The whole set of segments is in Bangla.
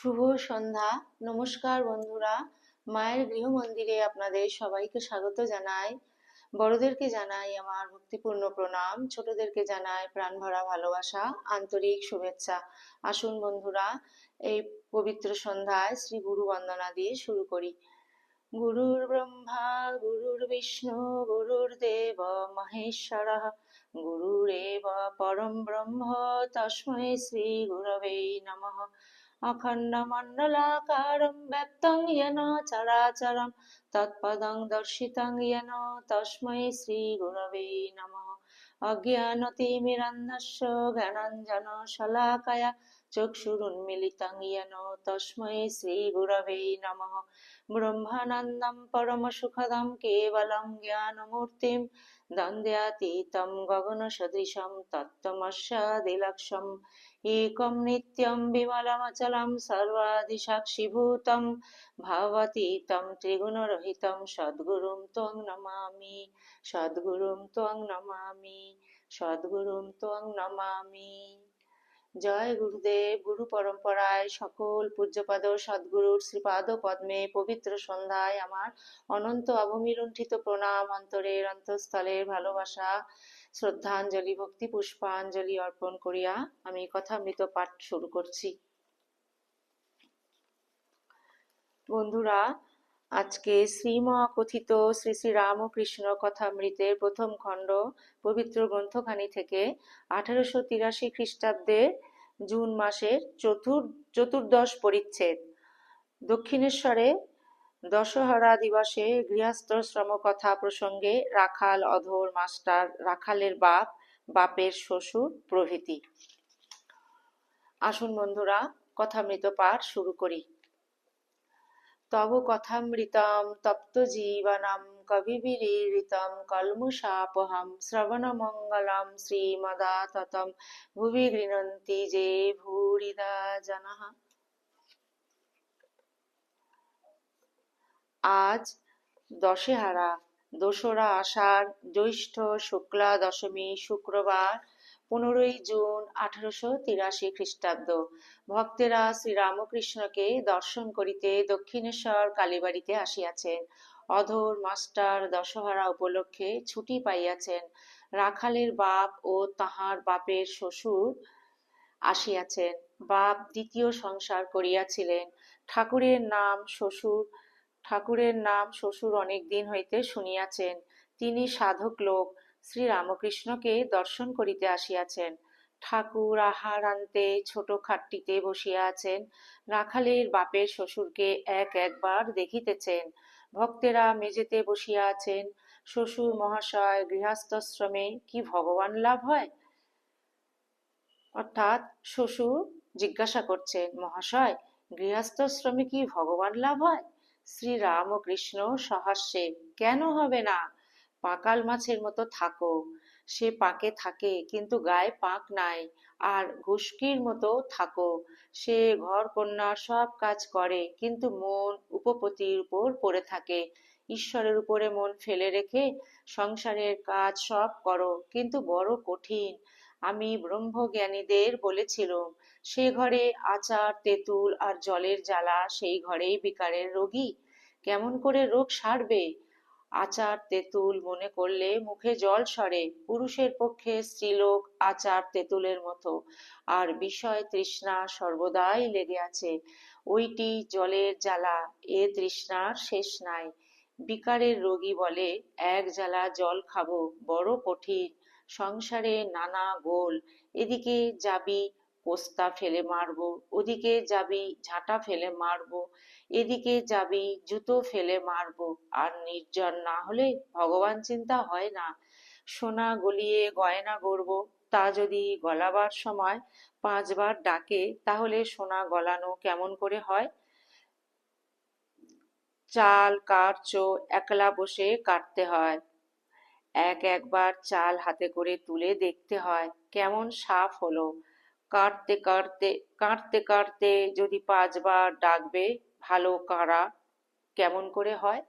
শুভ সন্ধ্যা। নমস্কার বন্ধুরা। মায়ের গৃহ মন্দিরে আপনাদের সবাইকে স্বাগত জানাই। বড়দেরকে জানাই আমার ভক্তিপূর্ণ প্রণাম, ছোটদেরকে জানাই প্রাণ ভরা ভালোবাসা, আন্তরিক শুভেচ্ছা। আসুন বন্ধুরা, এই পবিত্র সন্ধ্যায় শ্রী গুরু বন্দনা দিয়ে শুরু করি। গুরুর ব্রহ্মা গুরুর বিষ্ণু গুরুর্দেব মহেশ্বরঃ, গুরুরেব পরম ব্রহ্ম তস্मै শ্রী গুরবে নমঃ। অখণ্ডমণ্ডলাকারं ব্যক্तं येन চরাচরं তৎপদং দর্শিतं येन তস্मै শ্রী গুরবে নমঃ। অজ্ঞানতিমিরান্ধস্য জ্ঞানাঞ্জনশলাকয়া চক্ষুরুন্মিলিतं येन তস্मै শ্রী গুরবে নমঃ। ব্রহ্মানন্দं পরমসুখদं কেবलं জ্ঞানমূর্তিं দ্বন্দ্বাতীतं গগনসদৃশं তত্ত্বমস্যাদিলক্ষ্যम् एकं नित्यं विमलमचलं सर्वादिसाक्षिभूतं भावातीतं त्रिगुणरहितं सद्गुरुं त्वं नमामि, सद्गुरुं त्वं नमामि, सद्गुरुं त्वं नमामि। জয় গুরুদেব। গুরু পরম্পরায় সকল পূজ্যপাদ সদ্গুরুর শ্রীপাদ পদ্মে পবিত্র সন্ধ্যায় আমার অনন্ত অবমিলুণ্ঠিত প্রণাম, অন্তরের অন্তঃস্থলের ভালোবাসা, শ্রদ্ধাঞ্জলি, ভক্তি পুষ্পাঞ্জলি অর্পণ করিয়া আমি কথামৃত পাঠ শুরু করছি। বন্ধুরা, আজকে শ্রীমকথিত শ্রী শ্রী রামকৃষ্ণ কথামৃতের প্রথম খণ্ড পবিত্র গ্রন্থখানি থেকে 1883 খ্রিস্টাব্দে জুন মাসের চতুর্দশ পরিচ্ছেদ। দক্ষিণেশ্বরে দশহরা দিবসে গৃহস্থশ্রম কথা প্রসঙ্গে রাখাল, অধর, মাস্টার, রাখালের বাপ, বাপের শ্বশুর প্রভৃতি। আসুন বন্ধুরা, কথামৃত পাঠ শুরু করি। তব কথামৃতম তপ্ত জীবনম কবিবিরীরিতম কল্মষাপহম শ্রবণমঙ্গলম শ্রীমদাততম ভুবি গৃহন্তি যে ভূরিদা জনঃ। আজ দশেহারা, দোসরা আষাঢ়, জ্যৈষ্ঠ শুক্লা দশমী, শুক্রবার, 15ই জুন 1883 খ্রিস্টাব্দ। ভক্তেরা শ্রীরামকৃষ্ণকে দর্শন করিতে দক্ষিণেশ্বর কালীবাড়িতে আসিয়াছেন। অধর, মাস্টার দশহরা উপলক্ষে ছুটি পাইয়াছেন। রাখালের বাপ ও তাহার বাপের শ্বশুর আসিয়াছেন। বাপ দ্বিতীয় সংসার করিয়াছিলেন। ঠাকুরের নাম শ্বশুর অনেক দিন হইতে শুনিয়াছেন। তিনি সাধক লোক, শ্রীরামকৃষ্ণকে দর্শন করিতে আসিয়াছেন। ঠাকুর আহার আনতে ছোট খাটটিতে বসিয়া আছেন। রাখালের বাপের শ্বশুরকে একবার দেখিতেছেন। ভক্তেরা মেঝেতে বসিয়া আছেন। শ্বশুর মহাশয়, গৃহস্থশ্রমে কি ভগবান লাভ হয়? অর্থাৎ শ্বশুর জিজ্ঞাসা করছেন, মহাশয়, গৃহস্থশ্রমে কি ভগবান লাভ হয়? শ্রীরামকৃষ্ণ সহাস্যে, কেন হবে না? পাকাল মাছের মতো থাকো। সে পাকে থাকে, কিন্তু গায়ে পাক নাই। আর ঘুসকির মতো থাকো। সে ঘর কন্যার সব কাজ করে, কিন্তু মন উপপতির উপর পড়ে থাকে। ঈশ্বরের উপরে মন ফেলে রেখে সংসারের কাজ সব করো, কিন্তু বড় কঠিন। আমি ব্রহ্মজ্ঞানীদের বলেছিলুম, সে ঘরে আচার, তেঁতুল আর জলের জ্বালা, সেই ঘরেই বিকারের রোগী। কেমন করে রোগ সারবে? আচার তেঁতুল মনে করলে মুখে জল সরে। পুরুষের পক্ষে স্ত্রীলোক আচার তেঁতুলের মতো, আর বিষয় তৃষ্ণা সর্বদাই লেগে আছে। ওইটি জলের জ্বালা, এ তৃষ্ণার শেষ নাই। বিকারের রোগী বলে, এক জ্বালা জল খাবো, বড় কঠিন। সংসারে নানা গোল, এদিকে যাবি পোস্তা ফেলে মারবো, ওদিকে যাবি ঝাঁটা ফেলে মারবো, এদিকে যাবি জুতো ফেলে মারবো। আর নির্জন না হলে ভগবান চিন্তা হয় না। সোনা গলিয়ে গয়না গড়বো, তা যদি গলাবার সময় 5বার ডাকে, তাহলে সোনা গলানো কেমন করে হয়? চাল কাটছো, একলা বসে কাটতে হয়। একবার চাল হাতে করে তুলে দেখতে হয় কেমন সাফ হলো। কাটতে কাটতে কাটতে কাটতে যদি 5বার ডাকবে, ভালো কাড়া কেমন করে হয়?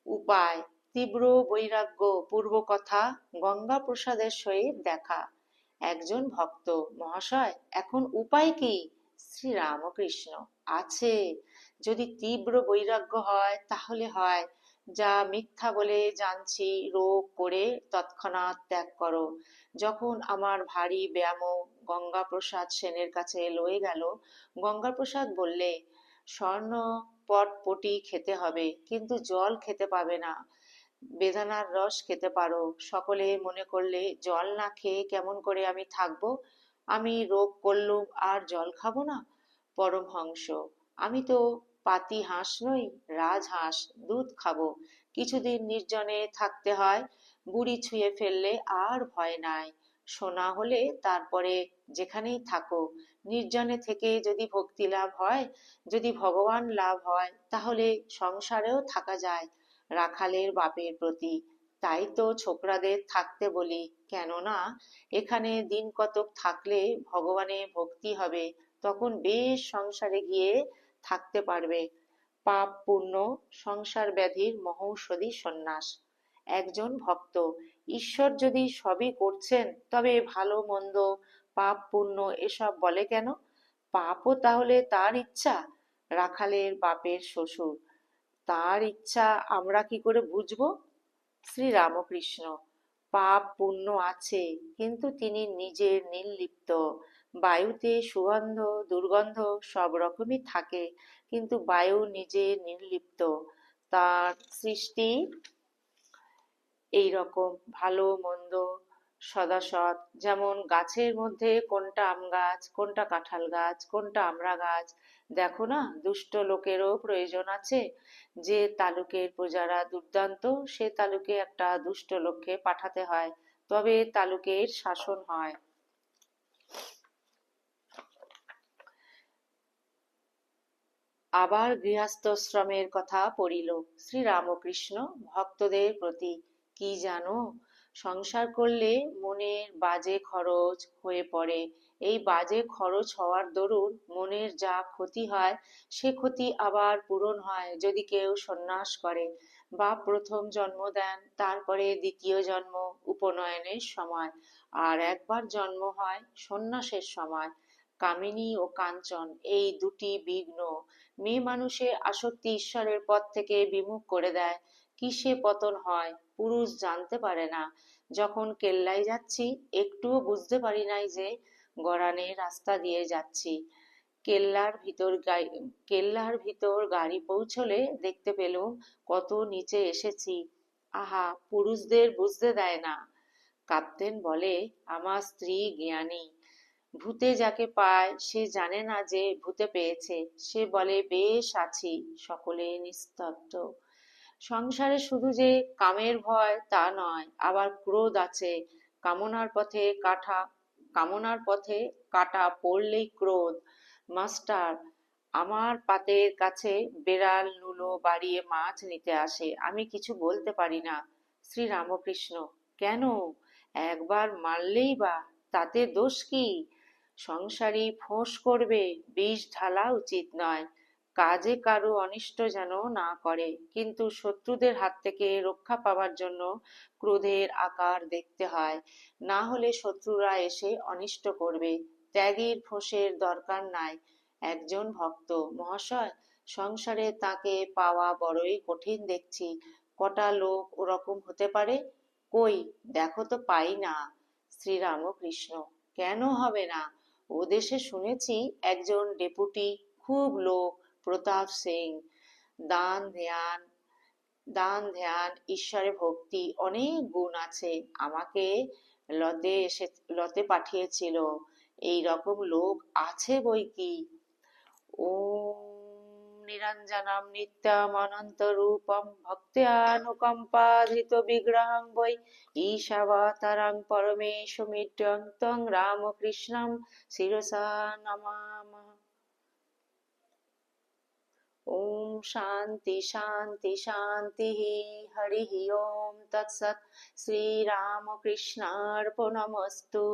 উপায়: তীব্র বৈরাগ্য, পূর্বকথা, গঙ্গাপ্রসাদের সহিত দেখা। একজন ভক্ত, মহাশয়, এখন উপায় কি? শ্রীরামকৃষ্ণ, আছে। যদি তীব্র বৈরাগ্য হয় তাহলে হয়। যা মিথ্যা বলে জানছি রোগ করে তৎক্ষণাৎ ত্যাগ করো। যখন আমার ভারী ব্যামো গঙ্গাপ্রসাদ সেনের কাছে লয়ে গেল, গঙ্গাপ্রসাদ বললে, স্বর্ণ পটপটি খেতে হবে, কিন্তু জল খেতে পাবে না। বেদানার রস খেতে পারো। সকলে মনে করলে জল না খেয়ে কেমন করে আমি থাকবো? আমি রোগ করলুম আর জল খাবো না? পরমহংস, আমি তো পাতি হাঁস নই, রাজহাঁস, দুধ খাবো। কিছুদিন নির্জনে থাকতে হয়, বুড়ি ছুঁয়ে ফেললে আর ভয় নাই। সোনা হলে তারপরে যেখানেই থাকো। নির্জনে থেকে যদি ভক্তি লাভ হয়, যদি ভগবান লাভ হয়, তাহলে সংসারেও থাকা যায় রাখালের বাপের প্রতি। তাই তো ছোকরাদের থাকতে বলি, কেননা এখানে দিন কতক থাকলে ভগবানে ভক্তি হবে, তখন বেশ সংসারে গিয়ে থাকতে পারবে। পাপ পুণ্য সংসার ব্যাধির মহৌষধি সন্ন্যাস। একজন ভক্ত, ঈশ্বর যদি সবই করছেন, তবে ভালো মন্দ পাপ পুণ্য এসব বলে কেন? পাপও তাহলে তার ইচ্ছা? রাখালের বাপের শ্বশুর, তার ইচ্ছা আমরা কি করে বুঝবো? শ্রীরামকৃষ্ণ, পাপ পুণ্য আছে, কিন্তু তিনি নিজে নির্লিপ্ত। বায়ুতে সুগন্ধ দুর্গন্ধ সব রকমই থাকে, কিন্তু বায়ু নিজে নির্লিপ্ত। তার সৃষ্টি এই রকম ভালো মন্দ সদাসৎ। যেমন গাছের মধ্যে কোনটা আম গাছ, কোনটা কাঁঠাল গাছ, কোনটা আমড়া গাছ। দেখো না, দুষ্ট লোকেরও প্রয়োজন আছে। যে তালুকের প্রজারা দুর্দান্ত, সে তালুকে একটা দুষ্ট লোককে পাঠাতে হয়, তবে তালুকের শাসন হয়। আবার গৃহস্থশ্রমের কথা পড়িল। শ্রীরামকৃষ্ণ ভক্তদের প্রতি, কি জানো, সংসার করলে মনের বাজে খরচ হয়ে পড়ে। এই বাজে খরচ হওয়ার দরুন মনের যা ক্ষতি হয়, সে ক্ষতি আবার পূরণ হয় যদি কেউ সন্ন্যাস করে বা প্রথম জন্ম দেন, তারপরে দ্বিতীয় জন্ম উপনয়নের সময়, আর একবার জন্ম হয় সন্ন্যাসের সময়। কামিনী ও কাঞ্চন, এই দুটি বিঘ্ন মেয়ে মানুষের আসক্তি ঈশ্বরের পথ থেকে বিমুখ করে দেয়। কিসে পতন হয় পুরুষ জানতে পারে না। যখন কেল্লায় যাচ্ছি, একটুও বুঝতে পারি নাই যে গড়ানে রাস্তা দিয়ে যাচ্ছি। কেল্লার ভিতর গাড়ি পৌঁছলে দেখতে পেলুম কত নিচে এসেছি। আহা, পুরুষদের বুঝতে দেয় না। কাপ্তেন বলে, আমার স্ত্রী জ্ঞানী। ভূতে যাকে পায় সে জানে না যে ভূতে পেয়েছে, সে বলে বেশ আছি। সকলে নিস্তব্ধ। সংসারে শুধু যে কামের ভয় তা নয়, আবার ক্রোধ আছে। কামনার পথে কাটা কামনার পথে কাটা পড়লেই ক্রোধ। মাস্টার, আমার পাতের কাছে বেড়াল নুলো বাড়িয়ে মাছ নিতে আসে, আমি কিছু বলতে পারি না। শ্রীরামকৃষ্ণ, কেন? একবার মারলেই বা তাতে দোষ কি? সংসারী ফোঁস করবে, বিষ ঢালা উচিত নয়। কাজে কারো অনিষ্ট যেন না করে, কিন্তু শত্রুদের হাত থেকে রক্ষা পাবার জন্য ক্রোধের আকার দেখতে হয়, না হলে শত্রুরা এসে অনিষ্ট করবে। ত্যাগীর ফোঁসের দরকার নাই। একজন ভক্ত, মহাশয়, সংসারে তাকে পাওয়া বড়ই কঠিন দেখছি। কটা লোক ওরকম হতে পারে? কই, দেখো তো পাই না। শ্রীরামকৃষ্ণ, কেন হবে না? ও দেশে শুনেছি একজন ডেপুটি, খুব লোক, প্রতাপ সিং। দান ধ্যান দান ধ্যান ঈশ্বরে ভক্তি অনেক গুণ আছে। আমাকে লতে পাঠিয়েছিল। এই রকম লোক আছে বই কি। ওম নিরঞ্জনম নিত্যম অনন্ত রূপম ভক্ত্যানুকম্পাধৃত বিগ্রহং বৈ ঈশাবতারং পরমেশমিড্যং তং রামকৃষ্ণম শিরসা নমামः। ओम शांति शांति शांति। हरि ओम तत्सत। श्री राम कृष्णार्पणमस्तु।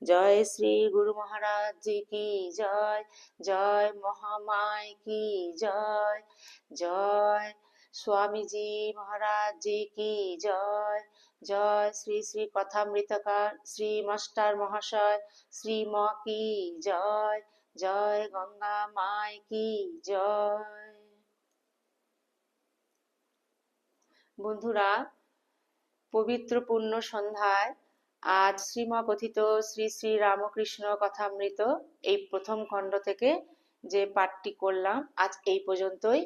जय श्री गुरु महाराज जी की जय। जय महामाय की जय। जय स्वामी जी महाराज जी की जय। जय श्री श्री कथामृतकार श्री मास्टर महाशय श्री माँ की जय। জয় গঙ্গা মায় কি জয়। বন্ধুরা, পবিত্র পূর্ণ সন্ধ্যায় আজ শ্রীমকথিত শ্রী শ্রী রামকৃষ্ণ কথামৃত এই প্রথম খণ্ড থেকে যে পাঠটি করলাম আজ এই পর্যন্তই।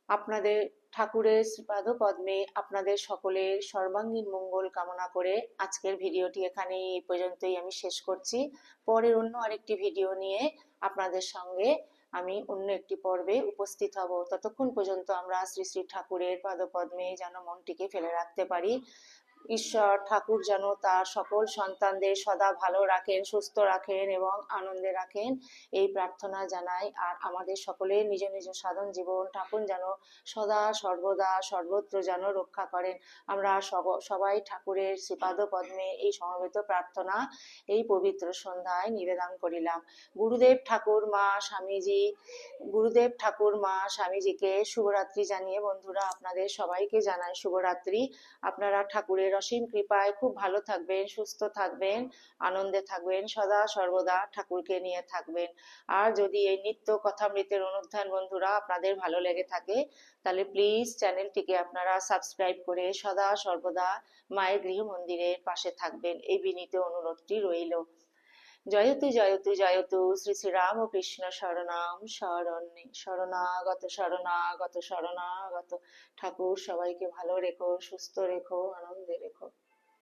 আপনাদের ঠাকুরের শ্রীপাদ পদ্মে আপনাদের সকলের সর্বাঙ্গীন মঙ্গল কামনা করে আজকের ভিডিওটি এখানে এই পর্যন্তই আমি শেষ করছি। পরে অন্য আরেকটি ভিডিও নিয়ে আপনাদের সঙ্গে আমি অন্য একটি পর্বে উপস্থিত হব। ততক্ষণ পর্যন্ত আমরা শ্রী শ্রী ঠাকুরের পাদপদ্মে যেন মনটিকে ফেলে রাখতে পারি। ঈশ্বর ঠাকুর যেন তার সকল সন্তানদের সদা ভালো রাখেন, সুস্থ রাখেন এবং আনন্দে রাখেন, এই প্রার্থনা জানাই। আর আমাদের সকলের নিজ নিজ সাধন জীবন ঠাকুর যেন সদা সর্বদা সর্বত্র যেন রক্ষা করেন। আমরা সবাই ঠাকুরের শ্রীপাদ পদ্মে এই সমবেত প্রার্থনা এই পবিত্র সন্ধ্যায় নিবেদন করিলাম। গুরুদেব ঠাকুর মা স্বামীজি, গুরুদেব ঠাকুর মা স্বামীজিকে শুভরাত্রি জানিয়ে বন্ধুরা আপনাদের সবাইকে জানাই শুভরাত্রি। আপনারা ঠাকুরের অসীম কৃপায় খুব ভালো থাকবেন, সুস্থ থাকবেন, আনন্দে থাকবেন, সদা সর্বদা ঠাকুরকে নিয়ে থাকবেন। আর যদি এই নিত্য কথামৃতের অনুধ্যান বন্ধুরা আপনাদের ভালো লেগে থাকে তাহলে প্লিজ চ্যানেলটিকে আপনারা সাবস্ক্রাইব করে সদা সর্বদা মায়ের গৃহ মন্দিরের পাশে থাকবেন, এই বিনীত অনুরোধটি রইল। জয়তু জয়তু জয়তু শ্রী শ্রী রামকৃষ্ণ শরণাম শরণ্যে শরণাগত শরণাগত শরণাগত। ঠাকুর সবাইকে ভালো রেখো, সুস্থ রেখো, আনন্দে রেখো।